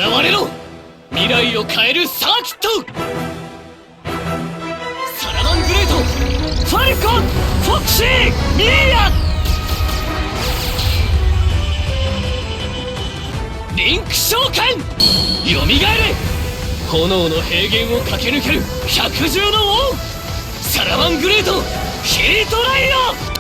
現れろ未来を変えるサーキットサラマングレートファルコンフォクシーミーヤリンク召喚よみがえれ炎の平原を駆け抜ける百獣の王サラマングレートヒートライド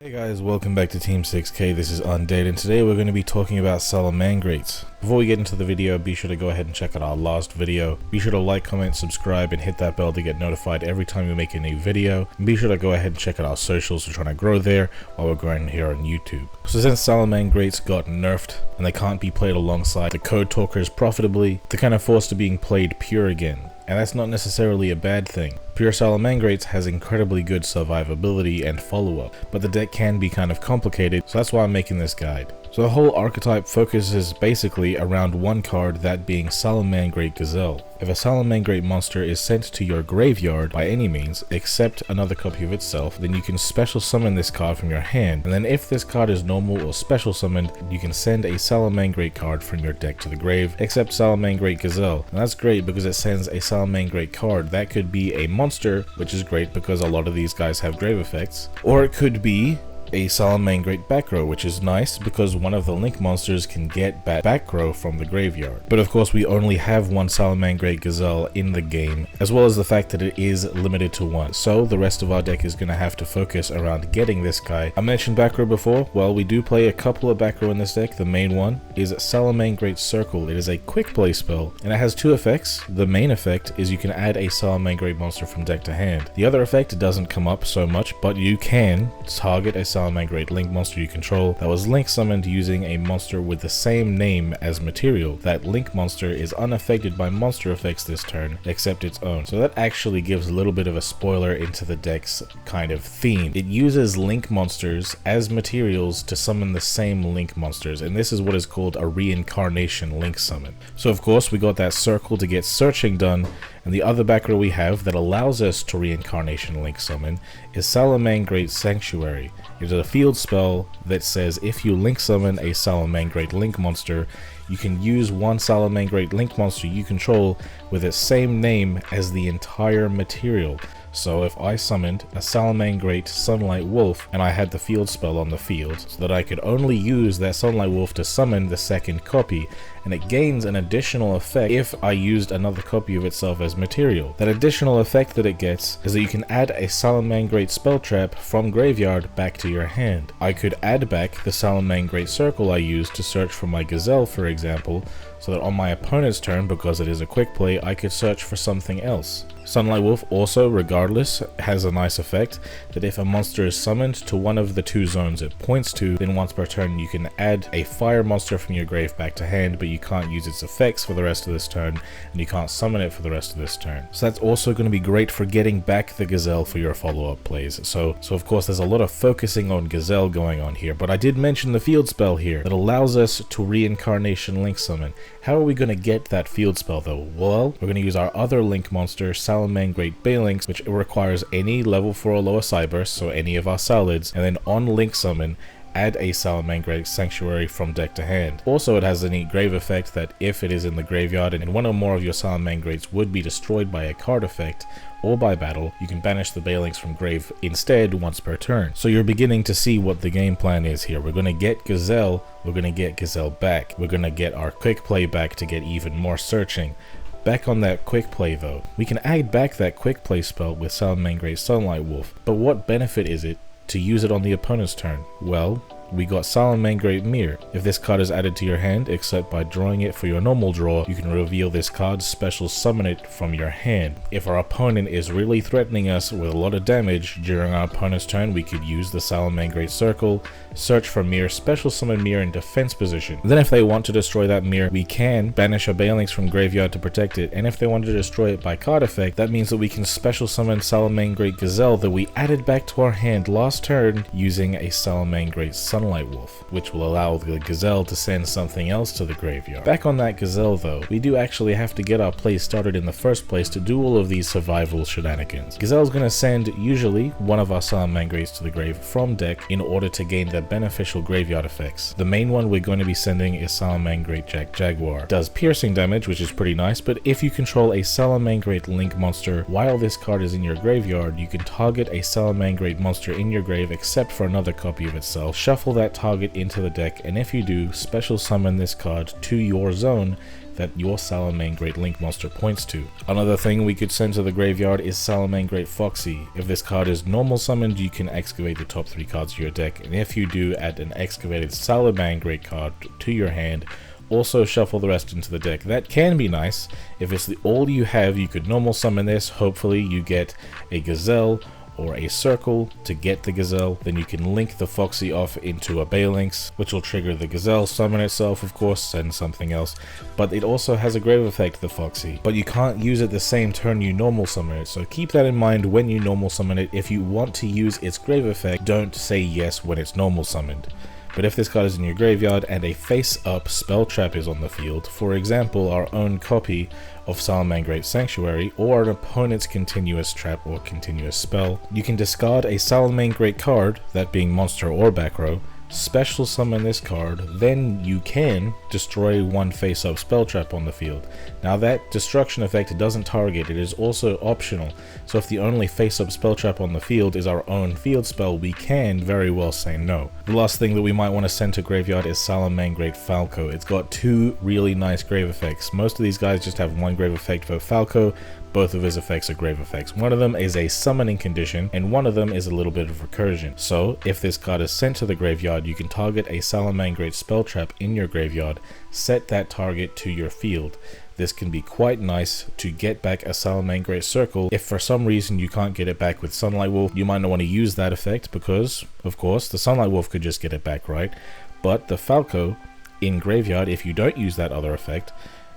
Hey guys, welcome back to Team 6K. This is Undead, and today we're going to be talking about Salamangreat. Before we get into the video, be sure to go ahead and check out our last video. Be sure to like, comment, subscribe, and hit that bell to get notified every time we make a new video. And be sure to go ahead and check out our socials. We're trying to grow there while we're growing here on YouTube. So since Salamangreats got nerfed and they can't be played alongside the Code Talkers profitably, they're kind of forced to being played pure again. And that's not necessarily a bad thing. Pure Salamangreat has incredibly good survivability and follow-up, but the deck can be kind of complicated, so that's why I'm making this guide. So the whole archetype focuses basically around one card, that being Salamangreat Gazelle. If a Salamangreat monster is sent to your graveyard by any means, except another copy of itself, then you can special summon this card from your hand, and then if this card is normal or special summoned, you can send a Salamangreat card from your deck to the grave, except Salamangreat Gazelle. And that's great because it sends a Salamangreat card. That could be a monster, which is great because a lot of these guys have grave effects, or it could be a Salamangreat back row, which is nice because one of the link monsters can get back row from the graveyard. But of course we only have one Salamangreat Gazelle in the game, as well as the fact that it is limited to one, so the rest of our deck is going to have to focus around getting this guy. I mentioned back row before. Well, we do play a couple of back row in this deck. The main one is Salamangreat Circle. It is a quick play spell and it has two effects. The main effect is you can add a Salamangreat monster from deck to hand. The other effect doesn't come up so much, but you can target a Salamangreat link monster you control that was link summoned using a monster with the same name as material. That link monster is unaffected by monster effects this turn except its own, so that actually gives a little bit of a spoiler into the deck's kind of theme. It uses link monsters as materials to summon the same link monsters, and this is what is called a reincarnation link summon. So of course we got that circle to get searching done, and the other back row we have that allows us to reincarnation link summon is Salamangreat Sanctuary. It is a field spell that says if you link summon a Salamangreat link monster, you can use one Salamangreat link monster you control with its same name as the entire material. So if I summoned a Salamangreat Sunlight Wolf and I had the field spell on the field, so that I could only use that Sunlight Wolf to summon the second copy, and it gains an additional effect if I used another copy of itself as material. That additional effect that it gets is that you can add a Salamangreat spell trap from graveyard back to your hand. I could add back the Salamangreat Circle I used to search for my Gazelle, for example, so that on my opponent's turn, because it is a quick play, I could search for something else. Sunlight Wolf also, regardless, has a nice effect that if a monster is summoned to one of the two zones it points to, then once per turn you can add a fire monster from your grave back to hand, but you can't use its effects for the rest of this turn, and you can't summon it for the rest of this turn. So that's also going to be great for getting back the Gazelle for your follow-up plays. So of course there's a lot of focusing on Gazelle going on here, but I did mention the field spell here that allows us to reincarnation link summon. How are we going to get that field spell though? Well, we're going to use our other link monster, Salamangreat Baelinks, which requires any level 4 or lower Cyburst, so any of our Salads, and then on link summon, add a Salamangreat Sanctuary from deck to hand. Also, it has a neat grave effect that if it is in the graveyard and one or more of your Salamangreats would be destroyed by a card effect or by battle, you can banish the Baelinks from grave instead once per turn. So you're beginning to see what the game plan is here. We're going to get Gazelle, we're going to get Gazelle back, we're going to get our quick play back to get even more searching. Back on that quick play though, we can add back that quick play spell with Salamangreat Sunlight Wolf, but what benefit is it to use it on the opponent's turn? Well, we got Salamangreat Mirror. If this card is added to your hand, except by drawing it for your normal draw, you can reveal this card, special summon it from your hand. If our opponent is really threatening us with a lot of damage during our opponent's turn, we could use the Salamangreat Circle, search for Mirror, special summon Mirror in defense position. Then if they want to destroy that Mirror, we can banish a Baelinks from graveyard to protect it, and if they want to destroy it by card effect, that means that we can special summon Salamangreat Gazelle that we added back to our hand last turn using a Salamangreat Sunlight Sunlight Wolf, which will allow the Gazelle to send something else to the graveyard. Back on that Gazelle though, we do actually have to get our play started in the first place to do all of these survival shenanigans. Gazelle's gonna send usually one of our Salamangreats to the grave from deck in order to gain the beneficial graveyard effects. The main one we're going to be sending is Salamangreat Jaguar. Does piercing damage, which is pretty nice, but if you control a Salamangreat Link monster while this card is in your graveyard, you can target a Salamangreat monster in your grave except for another copy of itself, shuffle that target into the deck, and if you do, special summon this card to your zone that your Salamangreat Link monster points to. Another thing we could send to the graveyard is Salamangreat Foxy. If this card is normal summoned, you can excavate the top 3 cards of your deck, and if you do, add an excavated Salamangreat card to your hand. Also shuffle the rest into the deck. That can be nice. If it's all you have, you could normal summon this. Hopefully you get a Gazelle or a circle to get the Gazelle, then you can link the Foxy off into a Dae Links, which will trigger the Gazelle, summon itself of course, and something else, but it also has a grave effect, the Foxy, but you can't use it the same turn you normal summon it, so keep that in mind when you normal summon it. If you want to use its grave effect, don't say yes when it's normal summoned. But if this card is in your graveyard and a face-up spell trap is on the field, for example our own copy of Salamangreat Sanctuary or an opponent's continuous trap or continuous spell, you can discard a Salamangreat card, that being monster or back row, special summon this card, then you can destroy one face-up spell trap on the field. Now that destruction effect doesn't target, it is also optional, so if the only face-up spell trap on the field is our own field spell, we can very well say no. The last thing that we might want to send to graveyard is Salamangreat Falco. It's got 2 really nice grave effects. Most of these guys just have 1 grave effect, for Falco both of his effects are grave effects. One of them is a summoning condition and one of them is a little bit of recursion. So if this card is sent to the graveyard, you can target a Salamangreat spell trap in your graveyard, set that target to your field. This can be quite nice to get back a Salamangreat circle. If for some reason you can't get it back with Sunlight Wolf, you might not want to use that effect because, of course, the Sunlight Wolf could just get it back, right? But the Falco in graveyard, if you don't use that other effect,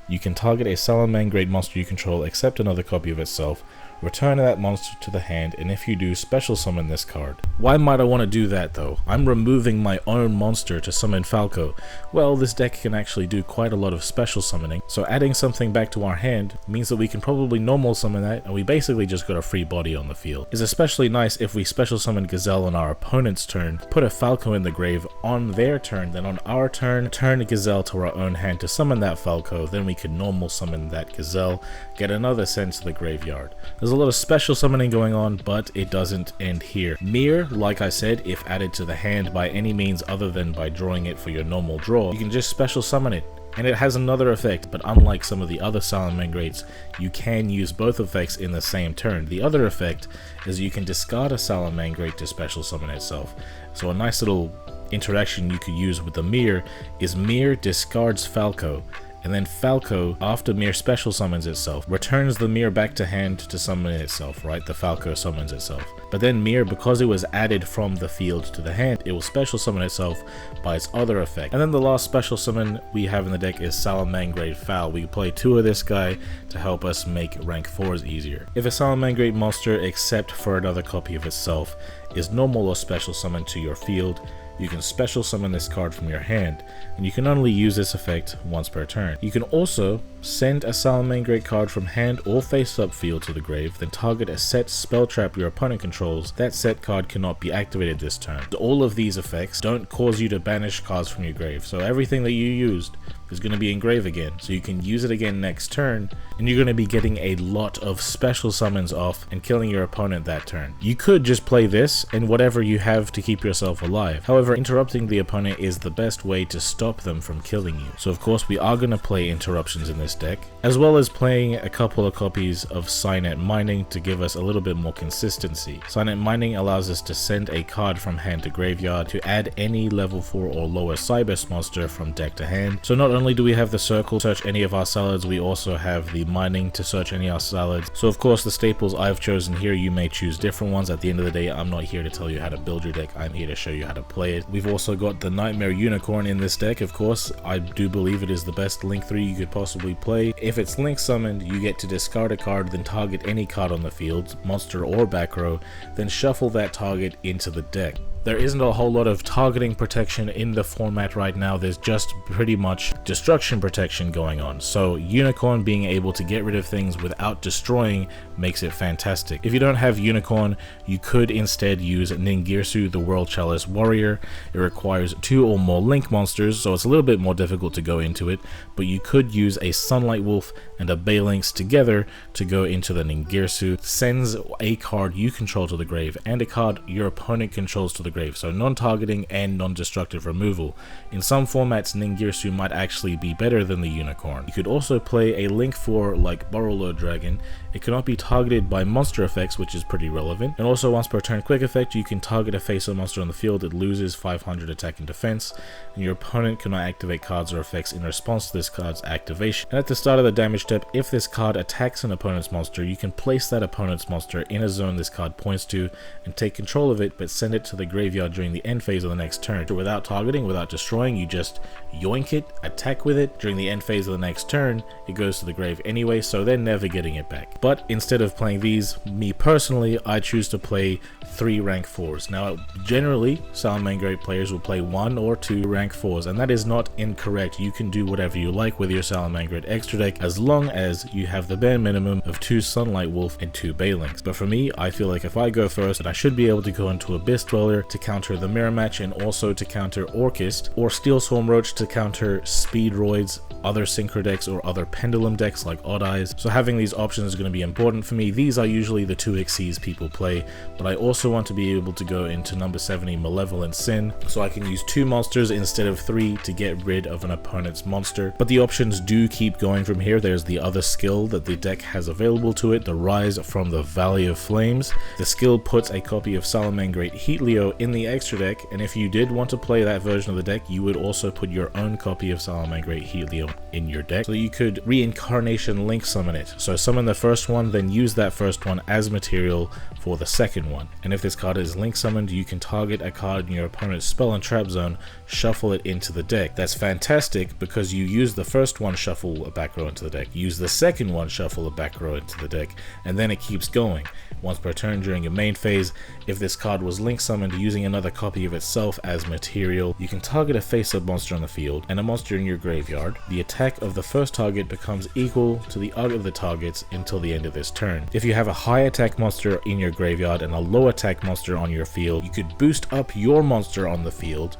you can target a Salamangreat monster you control except another copy of itself, return that monster to the hand, and if you do, special summon this card. Why might I want to do that though? I'm removing my own monster to summon Falco. Well, this deck can actually do quite a lot of special summoning, so adding something back to our hand means that we can probably normal summon that, and we basically just got a free body on the field. It's especially nice if we special summon Gazelle on our opponent's turn, put a Falco in the grave on their turn, then on our turn, turn Gazelle to our own hand to summon that Falco, then we can normal summon that Gazelle, get another sent to the graveyard. There's a lot of special summoning going on, but it doesn't end here. Mirror, like I said, if added to the hand by any means other than by drawing it for your normal draw, you can just special summon it. And it has another effect, but unlike some of the other Salamangreats, you can use both effects in the same turn. The other effect is you can discard a Salamangreat to special summon itself. So a nice little interaction you could use with the Mirror is Mirror discards Falco, and then Falco, after Mirror special summons itself, returns the Mirror back to hand to summon itself, right? The Falco summons itself. But then Mirror, because it was added from the field to the hand, it will special summon itself by its other effect. And then the last special summon we have in the deck is Salamangreat Foul. We play 2 of this guy to help us make rank 4s easier. If a Salamangreat monster, except for another copy of itself, is normal or special summoned to your field, you can special summon this card from your hand, and you can only use this effect once per turn. You can also send a Salamangreat card from hand or face-up field to the grave, then target a set spell trap your opponent controls. That set card cannot be activated this turn. All of these effects don't cause you to banish cards from your grave, so everything that you used is going to be in grave again, so you can use it again next turn, and you're going to be getting a lot of special summons off and killing your opponent that turn. You could just play this and whatever you have to keep yourself alive. However, interrupting the opponent is the best way to stop them from killing you. So of course we are going to play interruptions in this deck, as well as playing a couple of copies of Signet Mining to give us a little bit more consistency. Signet Mining allows us to send a card from hand to graveyard to add any level 4 or lower Cybers monster from deck to hand. So not only do we have the circle to search any of our salads, we also have the mining to search any of our salads. So of course the staples I've chosen here, you may choose different ones. At the end of the day, I'm not here to tell you how to build your deck, I'm here to show you how to play it. We've also got the Nightmare Unicorn in this deck. Of course, I do believe it is the best Link 3 you could possibly play. If it's Link summoned, you get to discard a card, then target any card on the field, monster or back row, then shuffle that target into the deck. there isn't a whole lot of targeting protection in the format right now. There's just pretty much destruction protection going on. So Unicorn being able to get rid of things without destroying makes it fantastic. If you don't have Unicorn, you could instead use Ningirsu, the World Chalice Warrior. It requires 2 or more Link monsters, so it's a little bit more difficult to go into it, but you could use a Sunlight Wolf and a Balinx together to go into the Ningirsu. Sends a card you control to the grave and a card your opponent controls to the grave, so non-targeting and non-destructive removal. In some formats, Ningirsu might actually be better than the Unicorn. You could also play a Link 4 like Borrelord Dragon. It cannot be targeted by monster effects, which is pretty relevant, and also once per turn quick effect, you can target a face-up monster on the field. It loses 500 attack and defense, and your opponent cannot activate cards or effects in response to this card's activation. And at the start of the damage step, if this card attacks an opponent's monster, you can place that opponent's monster in a zone this card points to and take control of it, but send it to the graveyard during the end phase of the next turn. So without targeting, without destroying, you just yoink it, attack with it. During the end phase of the next turn, it goes to the grave anyway, so they're never getting it back. But instead of playing these, me personally, I choose to play 3 rank 4s. Now, generally, Salamangreat players will play 1 or 2 rank 4s, and that is not incorrect. You can do whatever you like with your Salamangreat extra deck, as long as you have the bare minimum of 2 Sunlight Wolf and 2 Balinx. But for me, I feel like if I go first, then I should be able to go into Abyss Dweller to counter the Mirror Match, and also to counter Orchist, or Steel Swarm Roach to counter Speedroids, other Synchro decks, or other Pendulum decks like Odd Eyes. So having these options is going to be important for me. These are usually the 2 Xyz people play, but I also want to be able to go into number 70 Malevolent Sin, so I can use 2 monsters instead of 3 to get rid of an opponent's monster. But the options do keep going from here. There's the other skill that the deck has available to it, the Rise from the Valley of Flames. The skill puts a copy of Salamangreat Heatleo in the extra deck, and if you did want to play that version of the deck, you would also put your own copy of Salamangreat Heatleo in your deck, so you could Reincarnation Link summon it. So summon the first one, then use that first one as material for the second one. And if this card is Link summoned, you can target a card in your opponent's spell and trap zone, shuffle it into the deck. That's fantastic because you use the first one, shuffle a back row into the deck, use the second one, shuffle a back row into the deck, and then it keeps going. Once per turn during your main phase, if this card was Link summoned using another copy of itself as material, you can target a face-up monster on the field and a monster in your graveyard. The attack of the first target becomes equal to the other of the targets until the end of this turn. If you have a high attack monster in your graveyard and a low attack monster on your field, you could boost up your monster on the field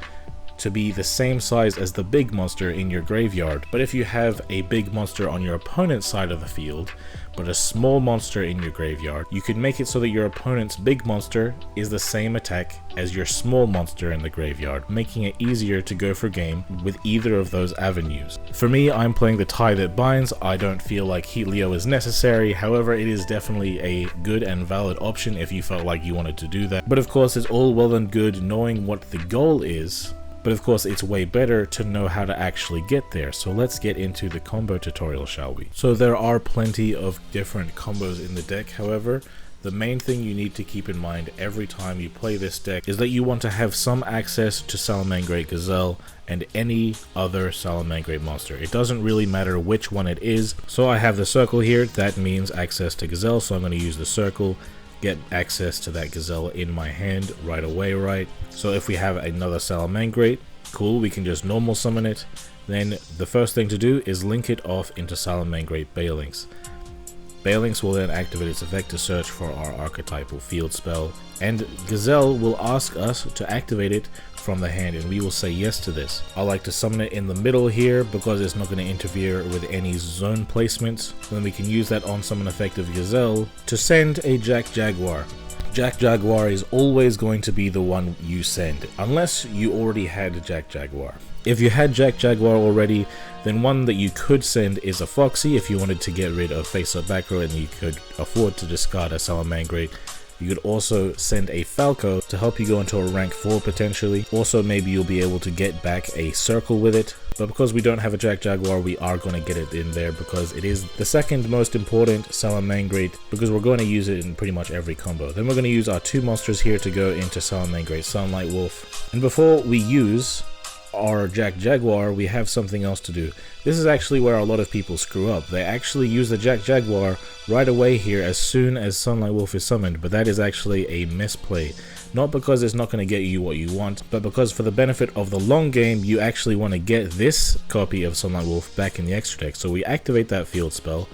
to be the same size as the big monster in your graveyard. But if you have a big monster on your opponent's side of the field, but a small monster in your graveyard, you could make it so that your opponent's big monster is the same attack as your small monster in the graveyard, making it easier to go for game with either of those avenues. For me, I'm playing the Tie That Binds. I don't feel like Heatleo is necessary, however it is definitely a good and valid option if you felt like you wanted to do that. But of course, it's all well and good knowing what the goal is, but of course it's way better to know how to actually get there. So let's get into the combo tutorial, shall we? So there are plenty of different combos in the deck. However, the main thing you need to keep in mind every time you play this deck is that you want to have some access to Salamangreat Gazelle and any other Salamangreat monster. It doesn't really matter which one it is. So I have the circle here, that means access to Gazelle, so I'm going to use the circle, get access to that Gazelle in my hand right away, right? So if we have another Salamangreat, cool, we can just normal summon it. Then the first thing to do is link it off into Salamangreat Balinx. Balinx will then activate its effect to search for our archetypal field spell, and Gazelle will ask us to activate it from the hand, and we will say yes to this. I like to summon it in the middle here because it's not going to interfere with any zone placements. Then we can use that on summon effect of Gazelle to send a Jack Jaguar. Jack Jaguar is always going to be the one you send, unless you already had Jack Jaguar. If you had Jack Jaguar already, then one that you could send is a Foxy if you wanted to get rid of face-up back row and you could afford to discard a Salamangreat. You could also send a Falco to help you go into a rank 4 potentially. Also, maybe you'll be able to get back a Circle with it. But because we don't have a Jack Jaguar, we are going to get it in there because it is the second most important Salamangreat, because we're going to use it in pretty much every combo. Then we're going to use our 2 monsters here to go into Salamangreat Sunlight Wolf. And before we use our Jack Jaguar, we have something else to do. This is actually where a lot of people screw up. They actually use the Jack Jaguar right away here as soon as Sunlight Wolf is summoned, but that is actually a misplay. Not because it's not going to get you what you want, but because for the benefit of the long game, you actually want to get this copy of Sunlight Wolf back in the extra deck. So we activate that field spell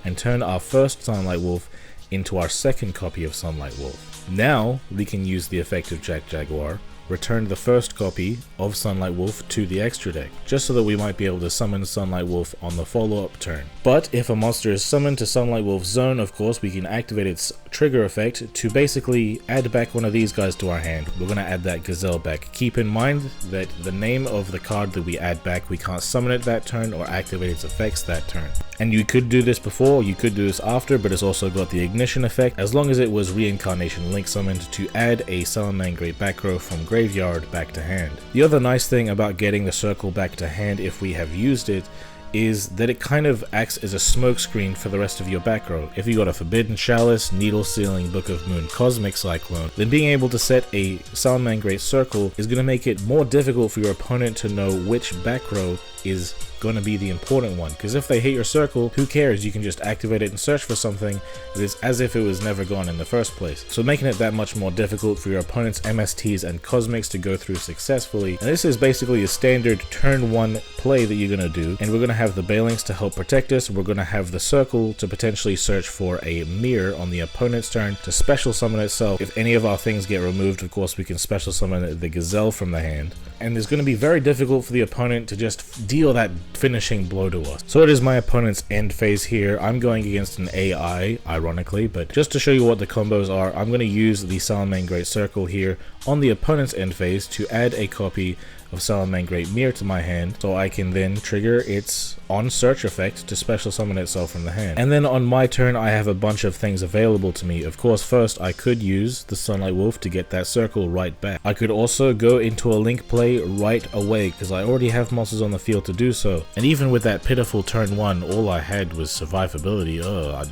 and turn our first Sunlight Wolf into our second copy of Sunlight Wolf. Now we can use the effect of Jack Jaguar, return the first copy of Sunlight Wolf to the extra deck, just so that we might be able to summon Sunlight Wolf on the follow-up turn. But if a monster is summoned to Sunlight Wolf's zone, of course, we can activate its trigger effect to basically add back one of these guys to our hand. We're going to add that Gazelle back. Keep in mind that the name of the card that we add back, we can't summon it that turn or activate its effects that turn. And you could do this before, you could do this after, but it's also got the ignition effect, as long as it was Reincarnation Link summoned, to add a Salamangreat back row from graveyard back to hand. The other nice thing about getting the circle back to hand if we have used it is that it kind of acts as a smokescreen for the rest of your back row. If you got a Forbidden Chalice, Needle Sealing, Book of Moon, Cosmic Cyclone, then being able to set a Salamangreat circle is going to make it more difficult for your opponent to know which back row is going to be the important one, because if they hit your circle, who cares? You can just activate it and search for something that is as if it was never gone in the first place. So making it that much more difficult for your opponent's MSTs and Cosmics to go through successfully. And this is basically a standard turn 1 play that you're going to do, and we're going to have the Baelings to help protect us. We're going to have the circle to potentially search for a mirror on the opponent's turn to special summon itself. If any of our things get removed, of course we can special summon the Gazelle from the hand. And it's going to be very difficult for the opponent to just deal that finishing blow to us. So it is my opponent's end phase here. I'm going against an AI, ironically, but just to show you what the combos are, I'm going to use the Salamangreat circle here on the opponent's end phase to add a copy of Salamangreat Mirror to my hand, so I can then trigger its on search effect to special summon itself from the hand. And then on my turn, I have a bunch of things available to me. Of course, first I could use the Sunlight Wolf to get that circle right back. I could also go into a link play right away because I already have monsters on the field to do so. And even with that pitiful turn 1, all I had was survivability.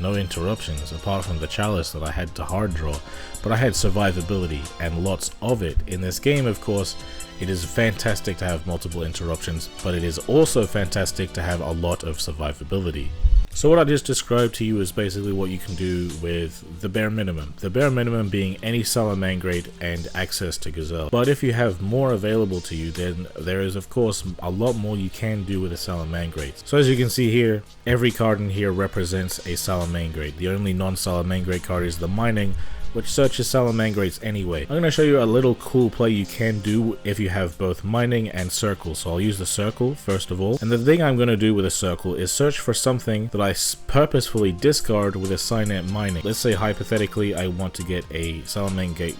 No interruptions apart from the Chalice that I had to hard draw. But I had survivability and lots of it. In this game, of course, it is fantastic to have multiple interruptions, but it is also fantastic to have a lot of survivability. So what I just described to you is basically what you can do with the bare minimum. The bare minimum being any Salamangreat and access to Gazelle. But if you have more available to you, then there is of course a lot more you can do with a Salamangreat. So as you can see here, every card in here represents a Salamangreat. The only non-Salamangreat card is the Mining, which searches Salamangreats anyway. I'm going to show you a little cool play you can do if you have both Mining and Circle. So I'll use the Circle first of all. And the thing I'm going to do with a Circle is search for something that I purposefully discard with a Signet Mining. Let's say hypothetically I want to get a Salamangreat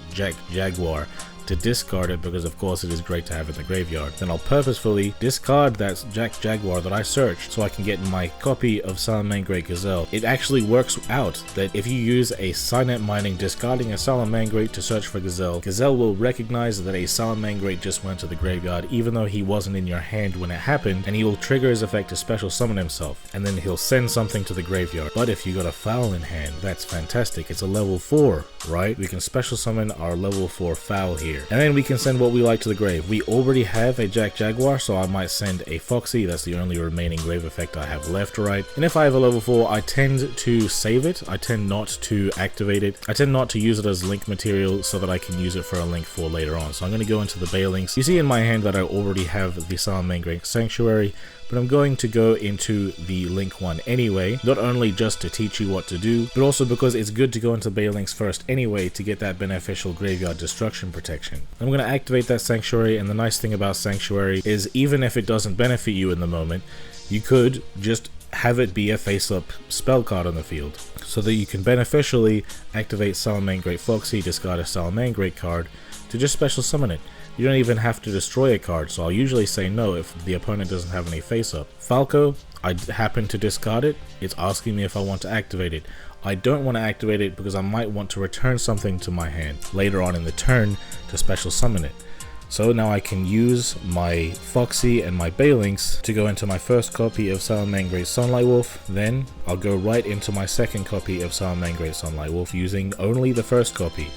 Jaguar to discard it because of course it is great to have in the graveyard. Then I'll purposefully discard that Jaguar that I searched so I can get my copy of Salamangreat Gazelle. It actually works out that if you use a Signet Mining discarding a Salamangreat to search for Gazelle, Gazelle will recognize that a Salamangreat just went to the graveyard even though he wasn't in your hand when it happened, and he will trigger his effect to special summon himself, and then he'll send something to the graveyard. But if you got a Foul in hand, that's fantastic. It's a level 4, right? We can special summon our level 4 Foul here. And then we can send what we like to the grave. We already have a Jack Jaguar, so I might send a Foxy. That's the only remaining grave effect I have left, right? And if I have a level 4, I tend to save it. I tend not to activate it. I tend not to use it as link material so that I can use it for a link 4 later on. So I'm going to go into the Baelings. You see in my hand that I already have the Salamangreat Sanctuary, but I'm going to go into the link 1 anyway, not only just to teach you what to do, but also because it's good to go into Baelings first anyway to get that beneficial graveyard destruction protection. I'm going to activate that Sanctuary, and the nice thing about Sanctuary is even if it doesn't benefit you in the moment, you could just have it be a face-up spell card on the field, so that you can beneficially activate Salamangreat Foxy, discard a Salamangreat card to just special summon it. You don't even have to destroy a card, so I'll usually say no if the opponent doesn't have any face-up. Falco, I happen to discard it. It's asking me if I want to activate it. I don't want to activate it because I might want to return something to my hand later on in the turn to special summon it. So now I can use my Foxy and my Baelings to go into my first copy of Salamangreat Sunlight Wolf. Then I'll go right into my second copy of Salamangreat Sunlight Wolf using only the first copy.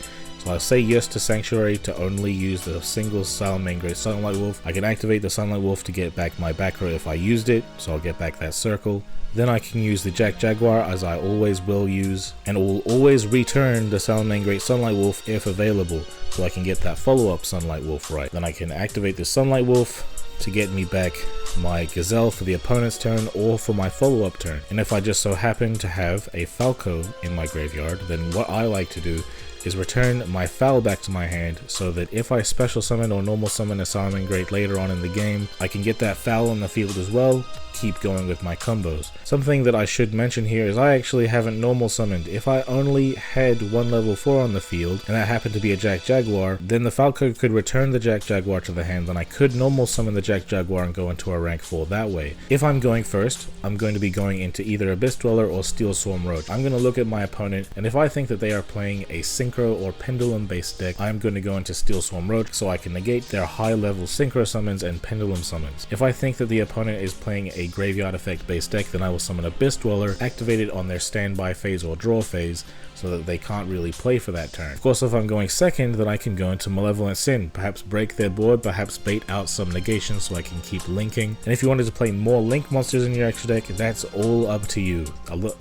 So I'll say yes to Sanctuary to only use the single Salamangreat Sunlight Wolf. I can activate the Sunlight Wolf to get back my back row if I used it, so I'll get back that circle. Then I can use the Jack Jaguar, as I always will use, and will always return the Salamangreat Sunlight Wolf if available, so I can get that follow-up Sunlight Wolf right. Then I can activate the Sunlight Wolf to get me back my Gazelle for the opponent's turn or for my follow-up turn. And if I just so happen to have a Falco in my graveyard, then what I like to do is return my Foul back to my hand, so that if I special summon or normal summon a Salamangreat later on in the game, I can get that Foul on the field as well, keep going with my combos. Something that I should mention here is I actually haven't normal summoned. If I only had one level 4 on the field, and that happened to be a Jack Jaguar, then the Falco could return the Jack Jaguar to the hand, and I could normal summon the Jack Jaguar and go into a rank 4 that way. If I'm going first, I'm going to be going into either Abyss Dweller or Steel Swarm Roach. I'm going to look at my opponent, and if I think that they are playing a Synchro or Pendulum based deck, I'm going to go into Steel Swarm Roach so I can negate their high level Synchro summons and Pendulum summons. If I think that the opponent is playing a Graveyard Effect based deck, then I will summon Abyss Dweller, activate it on their standby phase or draw phase, so that they can't really play for that turn. Of course, if I'm going second, then I can go into Malevolent Sin, perhaps break their board, perhaps bait out some negations so I can keep linking. And if you wanted to play more link monsters in your extra deck, that's all up to you.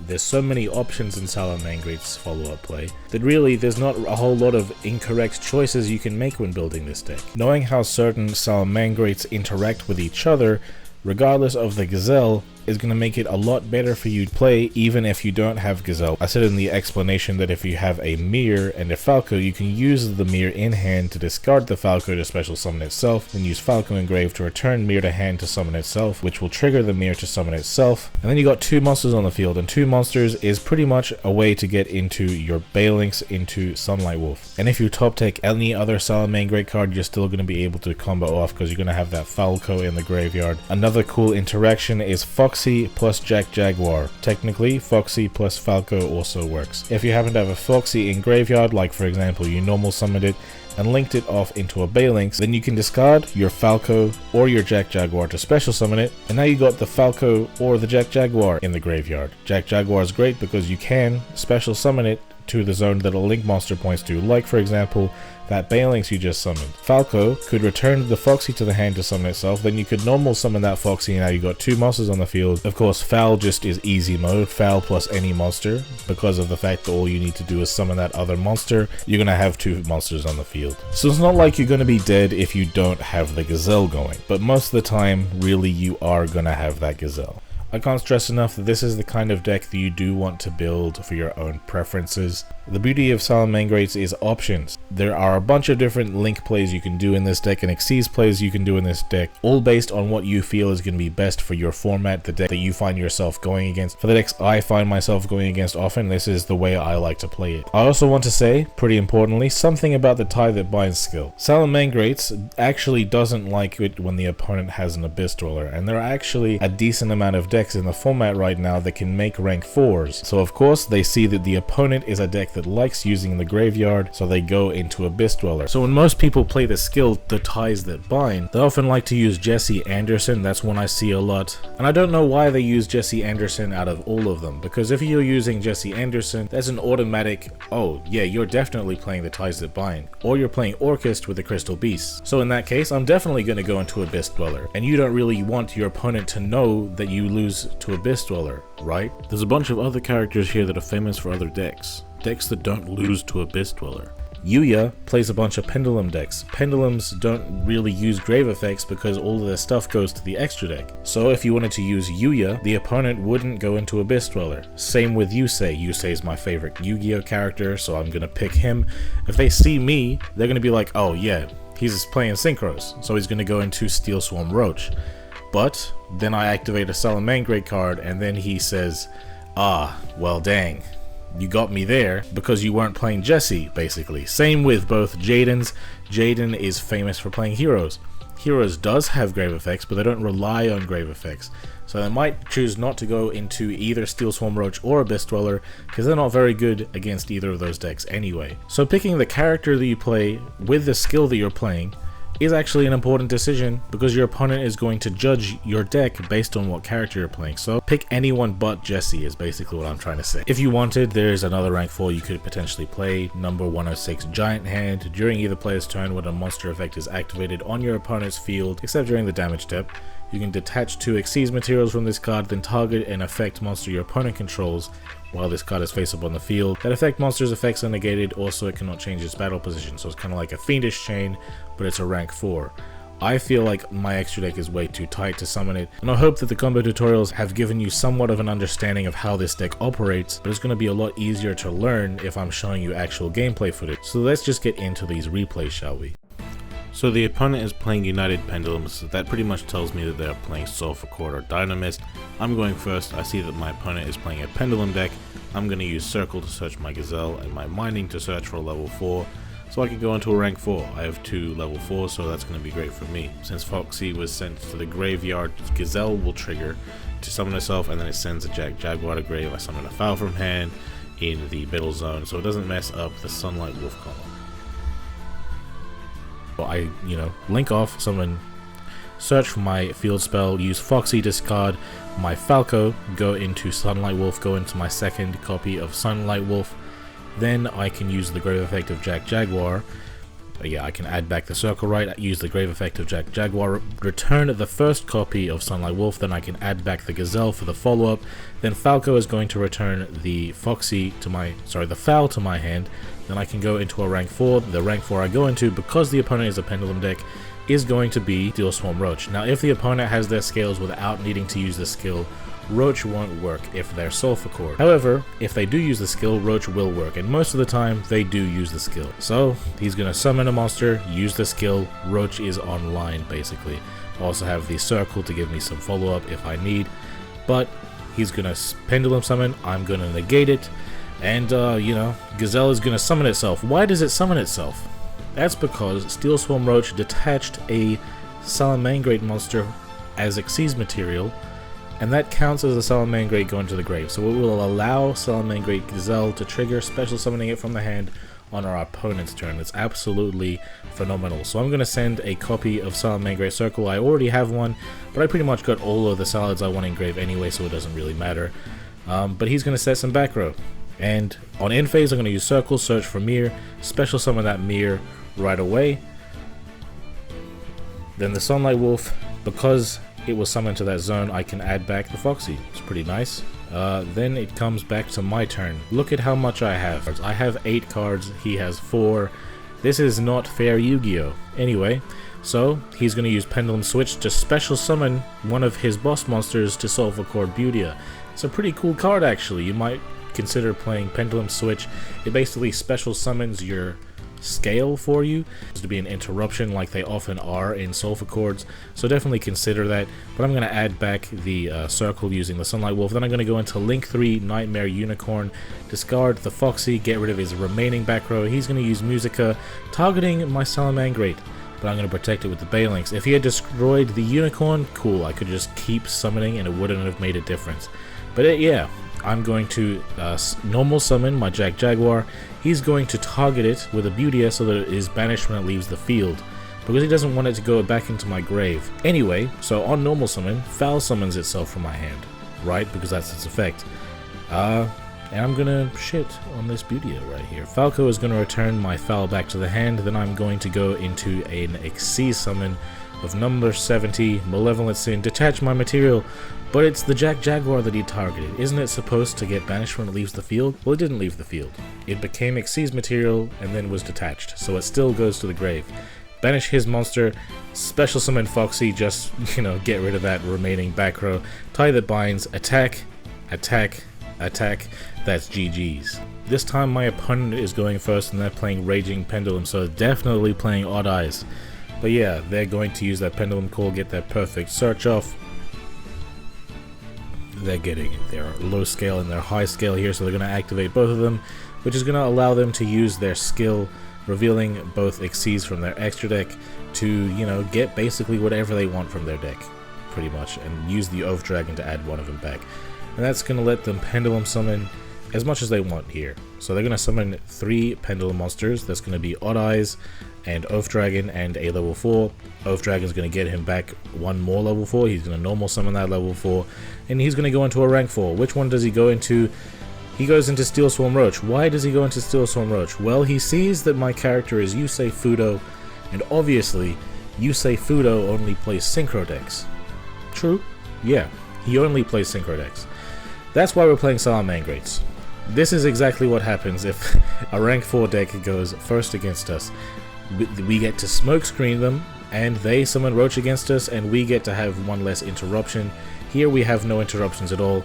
There's so many options in Salamangreat's follow-up play that really there's not a whole lot of incorrect choices you can make when building this deck. Knowing how certain Salamangreats interact with each other, regardless of the Gazelle, is going to make it a lot better for you to play even if you don't have Gazelle. I said in the explanation that if you have a Mirror and a Falco, you can use the Mirror in hand to discard the Falco to special summon itself, then use Falco Engrave to return Mirror to hand to summon itself, which will trigger the Mirror to summon itself. And then you got 2 monsters on the field, and 2 monsters is pretty much a way to get into your Balinks into Sunlight Wolf. And if you top deck any other Salamangreat card, you're still going to be able to combo off because you're going to have that Falco in the graveyard. Another cool interaction is Foxy plus Jack Jaguar. Technically, Foxy plus Falco also works. If you happen to have a Foxy in graveyard, like for example you normal summoned it and linked it off into a Balinks, then you can discard your Falco or your Jack Jaguar to special summon it, and now you got the Falco or the Jack Jaguar in the graveyard. Jack Jaguar is great because you can special summon it to the zone that a link monster points to, like for example that Balinks you just summoned. Falco could return the Foxy to the hand to summon itself, then you could normal summon that Foxy and now you got 2 monsters on the field. Of course, Foul just is easy mode, Foul plus any monster, because of the fact that all you need to do is summon that other monster, you're gonna have 2 monsters on the field. So it's not like you're gonna be dead if you don't have the Gazelle going, but most of the time, really you are gonna have that Gazelle. I can't stress enough that this is the kind of deck that you do want to build for your own preferences. The beauty of Salamangreats is options. There are a bunch of different link plays you can do in this deck and Xyz plays you can do in this deck, all based on what you feel is going to be best for your format, the deck that you find yourself going against. For the decks I find myself going against often, this is the way I like to play it. I also want to say, pretty importantly, something about the Tie That Binds skill. Salamangreats actually doesn't like it when the opponent has an Abyss Dweller, and there are actually a decent amount of decks in the format right now that can make rank 4s. So of course they see that the opponent is a deck that likes using the graveyard, so they go into Abyss Dweller. So when most people play the skill, the Ties That Bind, they often like to use Jesse Anderson. That's one I see a lot, and I don't know why they use Jesse Anderson out of all of them, because if you're using Jesse Anderson, that's an automatic, oh yeah, you're definitely playing the Ties That Bind, or you're playing Orchest with the Crystal Beast. So in that case, I'm definitely going to go into Abyss Dweller, and you don't really want your opponent to know that you lose to Abyss Dweller, right? There's a bunch of other characters here that are famous for other decks that don't lose to Abyss Dweller. Yuya plays a bunch of Pendulum decks. Pendulums don't really use grave effects because all of their stuff goes to the extra deck. So if you wanted to use Yuya, the opponent wouldn't go into Abyss Dweller. Same with Yusei. Yusei is my favorite Yu-Gi-Oh character, so I'm gonna pick him. If they see me, they're gonna be like, oh yeah, he's playing Synchros, so he's gonna go into Steel Swarm Roach. But then I activate a Salamangreat card, and then he says, ah, well dang, you got me there because you weren't playing Jesse, basically. Same with both Jaden's. Jaden is famous for playing Heroes. Heroes does have grave effects, but they don't rely on grave effects. So they might choose not to go into either Steel Swarm Roach or Abyss Dweller because they're not very good against either of those decks anyway. So picking the character that you play with the skill that you're playing is actually an important decision because your opponent is going to judge your deck based on what character you're playing. So pick anyone but Jesse is basically what I'm trying to say. If you wanted, there's another rank 4 you could potentially play, number 106 Giant Hand. During either player's turn when a monster effect is activated on your opponent's field, except during the damage step, you can detach 2 Xyz materials from this card, then target an effect monster your opponent controls while this card is face up on the field. That effect monster's effects are negated, also it cannot change its battle position, so it's kind of like a Fiendish Chain, but it's a rank 4. I feel like my extra deck is way too tight to summon it, and I hope that the combo tutorials have given you somewhat of an understanding of how this deck operates, but it's going to be a lot easier to learn if I'm showing you actual gameplay footage. So let's just get into these replays, shall we? So the opponent is playing United Pendulums, so that pretty much tells me that they're playing Solfachord or Dynamist. I'm going first. I see that my opponent is playing a Pendulum deck. I'm going to use Circle to search my Gazelle and my Mining to search for a level 4, so I can go into a rank 4. I have 2 level 4s, so that's going to be great for me. Since Foxy was sent to the graveyard, Gazelle will trigger to summon herself, and then it sends a Jaguar to grave. I summon a Foul from hand in the middle zone, so it doesn't mess up the Sunlight Wolf column. I, link off, summon, search for my field spell, use Foxy, discard my Falco, go into Sunlight Wolf, go into my second copy of Sunlight Wolf. Then I can use the grave effect of Jaguar. Yeah, I can add back the Circle Right, use the grave effect of Jaguar, return the first copy of Sunlight Wolf, then I can add back the Gazelle for the follow-up. Then Falco is going to return the the Foul to my hand. Then I can go into a rank 4. The rank 4 I go into, because the opponent is a Pendulum deck, is going to be Steel Swarm Roach. Now if the opponent has their scales without needing to use the skill, Roach won't work if they're Solfachord. However, if they do use the skill, Roach will work, and most of the time they do use the skill. So he's gonna summon a monster, use the skill, Roach is online basically. I also have the Circle to give me some follow-up if I need, but he's gonna Pendulum summon, I'm gonna negate it, and Gazelle is gonna summon itself. Why does it summon itself? That's because Steel Swarm Roach detached a Salamangreat monster as Xyz material, and that counts as a Salamangreat going to the grave. So it will allow Salamangreat Gazelle to trigger special summoning it from the hand on our opponent's turn. It's absolutely phenomenal. So I'm going to send a copy of Salamangreat Circle. I already have one, but I pretty much got all of the salads I want in grave anyway, so it doesn't really matter. But he's going to set some back row. And on end phase, I'm going to use Circle, search for Mirror, special summon that Mirror right away. Then the Sunlight Wolf, because it was summoned to that zone, I can add back the Foxy. It's pretty nice. Then it comes back to my turn. Look at how much I have. I have 8 cards, he has 4. This is not fair Yu-Gi-Oh! Anyway, so he's going to use Pendulum Switch to special summon one of his boss monsters to Solfachord Beautia. It's a pretty cool card actually. You might consider playing Pendulum Switch. It basically special summons your scale for you to be an interruption like they often are in Solfachords, so definitely consider that. But I'm going to add back the Circle using the Sunlight Wolf. Then I'm going to go into Link 3 Nightmare Unicorn, discard the Foxy, get rid of his remaining back row. He's going to use Musica, targeting my Salamangreat, but I'm going to protect it with the Dae Links. If he had destroyed the Unicorn, cool, I could just keep summoning and it wouldn't have made a difference. But yeah, I'm going to normal summon my Jaguar. He's going to target it with a Beautia so that his banishment leaves the field, because he doesn't want it to go back into my grave. Anyway, so on normal summon, Foul summons itself from my hand, right? Because that's its effect. And I'm gonna shit on this Beautia right here. Falco is gonna return my Foul back to the hand. Then I'm going to go into an Xyz summon of number 70, Malevolent Sin, detach my material. But it's the Jaguar that he targeted. Isn't it supposed to get banished when it leaves the field? Well, it didn't leave the field. It became Xyz material and then was detached, so it still goes to the grave. Banish his monster, special summon Foxy, just, get rid of that remaining back row. Tie that binds, attack, attack, attack. That's GG's. This time my opponent is going first and they're playing Raging Pendulum, so definitely playing Odd Eyes. But yeah, they're going to use that Pendulum Call, get that perfect search off. They're getting their low scale and their high scale here, so they're going to activate both of them, which is going to allow them to use their skill, revealing both Xyz from their extra deck to, get basically whatever they want from their deck, pretty much, and use the Oath Dragon to add one of them back. And that's going to let them Pendulum summon as much as they want here. So they're going to summon 3 Pendulum monsters. That's going to be Odd Eyes and Oath Dragon and a level 4. Oath Dragon is going to get him back 1 more level 4. He's going to normal summon that level 4, and he's going to go into a rank 4. Which one does he go into? He goes into Steel Swarm Roach. Why does he go into Steel Swarm Roach? Well, he sees that my character is Yusei Fudo, and obviously Yusei Fudo only plays Synchro decks. True? Yeah, he only plays Synchro decks. That's why we're playing Salamangreats. This is exactly what happens if a rank 4 deck goes first against us. We get to smokescreen them, and they summon Roach against us, and we get to have 1 less interruption. Here we have no interruptions at all.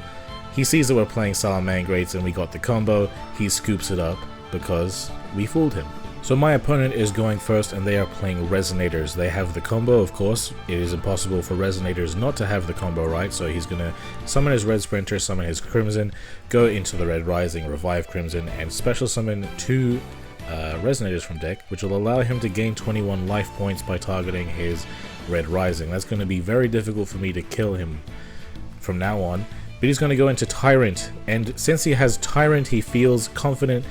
He sees that we're playing Salamangreats and we got the combo. He scoops it up because we fooled him. So my opponent is going first, and they are playing Resonators. They have the combo, of course. It is impossible for Resonators not to have the combo, right? So he's going to summon his Red Sprinter, summon his Crimson, go into the Red Rising, revive Crimson, and special summon 2 Resonators from deck, which will allow him to gain 21 life points by targeting his Red Rising. That's going to be very difficult for me to kill him from now on. But he's going to go into Tyrant, and since he has Tyrant, he feels confident.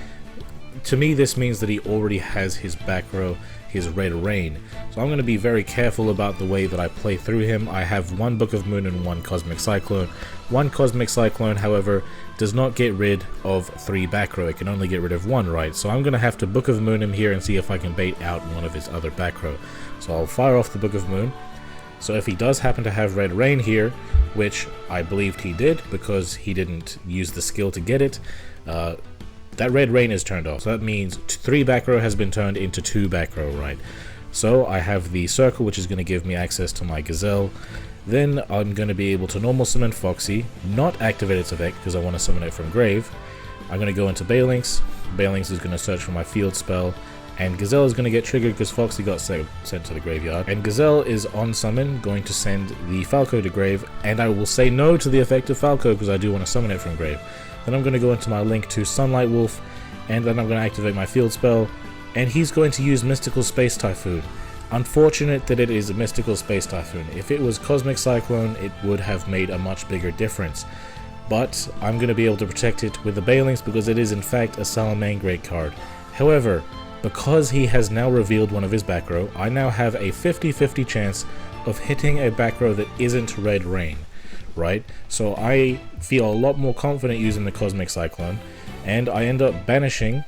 To me, this means that he already has his back row, his Red Rain. So I'm going to be very careful about the way that I play through him. I have 1 Book of Moon and 1 Cosmic Cyclone. 1 Cosmic Cyclone, however, does not get rid of 3 back row. It can only get rid of 1, right? So I'm going to have to Book of Moon him here and see if I can bait out one of his other back row. So I'll fire off the Book of Moon. So if he does happen to have Red Rain here, which I believed he did because he didn't use the skill to get it, that Red Rain is turned off. So that means 3 back row has been turned into 2 back row, right? So I have the Circle, which is going to give me access to my Gazelle. Then I'm going to be able to normal summon Foxy, not activate its effect because I want to summon it from grave. I'm going to go into Balinx. Balinx is going to search for my field spell, and Gazelle is going to get triggered because Foxy got sent to the graveyard. And Gazelle is on summon, going to send the Falco to grave, and I will say no to the effect of Falco because I do want to summon it from grave. Then I'm going to go into my Link to Sunlight Wolf, and then I'm going to activate my field spell, and he's going to use Mystical Space Typhoon. Unfortunate that it is a Mystical Space Typhoon. If it was Cosmic Cyclone, it would have made a much bigger difference. But I'm going to be able to protect it with the Balinx because it is in fact a Salamangreat card. However, because he has now revealed one of his back row, I now have a 50-50 chance of hitting a back row that isn't Red Rain. Right? So I feel a lot more confident using the Cosmic Cyclone, and I end up banishing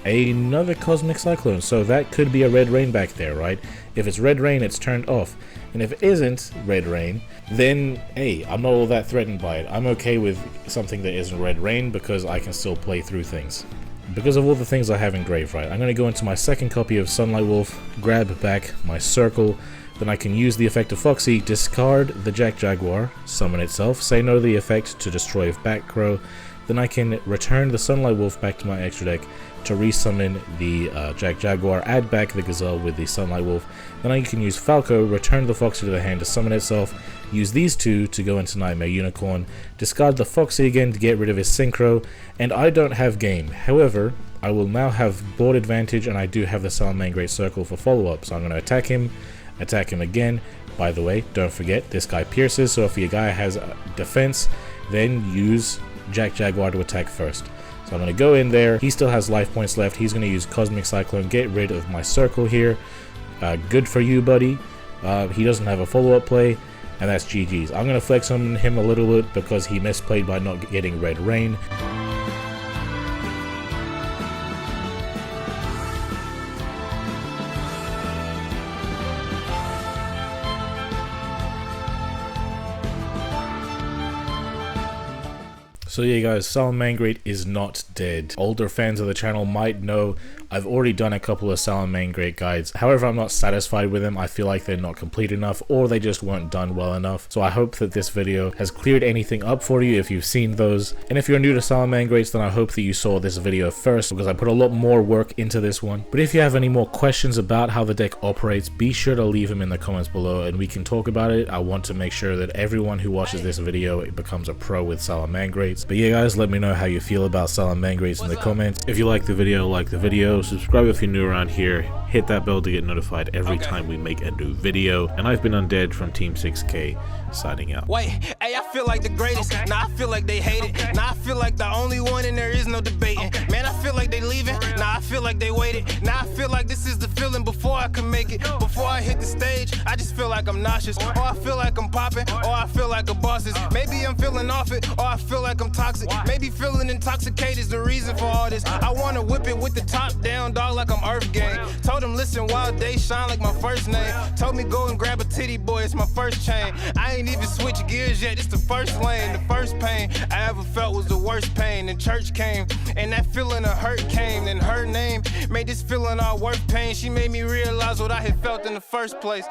another Cosmic Cyclone. So that could be a Red Rain back there, right? If it's Red Rain, it's turned off. And if it isn't Red Rain, then hey, I'm not all that threatened by it. I'm okay with something that isn't Red Rain because I can still play through things. Because of all the things I have in grave, right? I'm going to go into my second copy of Sunlight Wolf, grab back my Circle. Then I can use the effect of Foxy, discard the Jack Jaguar, summon itself, say no to the effect to destroy back row. Then I can return the Sunlight Wolf back to my extra deck to resummon the Jack Jaguar, add back the Gazelle with the Sunlight Wolf. Then I can use Falco, return the Foxy to the hand to summon itself, use these 2 to go into Nightmare Unicorn, discard the Foxy again to get rid of his Synchro, and I don't have game. However, I will now have board advantage, and I do have the Salamangreat Circle for follow-up, so I'm going to attack him again. By the way, don't forget, this guy pierces, so if your guy has defense, then use Jack Jaguar to attack first. So I'm going to go in there. He still has life points left. He's going to use Cosmic Cyclone, get rid of my Circle here. Good for you, buddy. He doesn't have a follow-up play, and that's GG's. I'm going to flex on him a little bit because he misplayed by not getting Red Rain. So yeah guys, Salamangreat is not dead. Older fans of the channel might know I've already done a couple of Salamangreat guides. However, I'm not satisfied with them. I feel like they're not complete enough, or they just weren't done well enough. So I hope that this video has cleared anything up for you if you've seen those. And if you're new to Salamangreats, then I hope that you saw this video first, because I put a lot more work into this one. But if you have any more questions about how the deck operates, be sure to leave them in the comments below and we can talk about it. I want to make sure that everyone who watches this video becomes a pro with Salamangreats. But yeah guys, let me know how you feel about Salamangreats in the comments. If you like the video, subscribe if you're new around here, hit that bell to get notified every time we make a new video. And I've been Undead from Team 6K, signing out. Wait, hey, feel like the greatest. Now I feel like they hate it. Now I feel like the only one and there is no debating. Man, I feel like they leaving. Now I feel like they waited. Now I feel like this is the feeling before I can make it. Before I hit the stage, I just feel like I'm nauseous. Or I feel like I'm popping. Or I feel like a boss is. Maybe I'm feeling off it. Or I feel like I'm toxic. Maybe feeling intoxicated is the reason for all this. I wanna whip it with the top down, dog, like I'm Earth Gang. Told him, listen, Wild Day shine like my first name. Told me go and grab a titty, boy, it's my first chain. I ain't even switch gears yet, it's the first lane. The first pain I ever felt was the worst pain. And church came, and that feeling of hurt came. And her name made this feeling all worth pain. She made me realize what I had felt in the first place.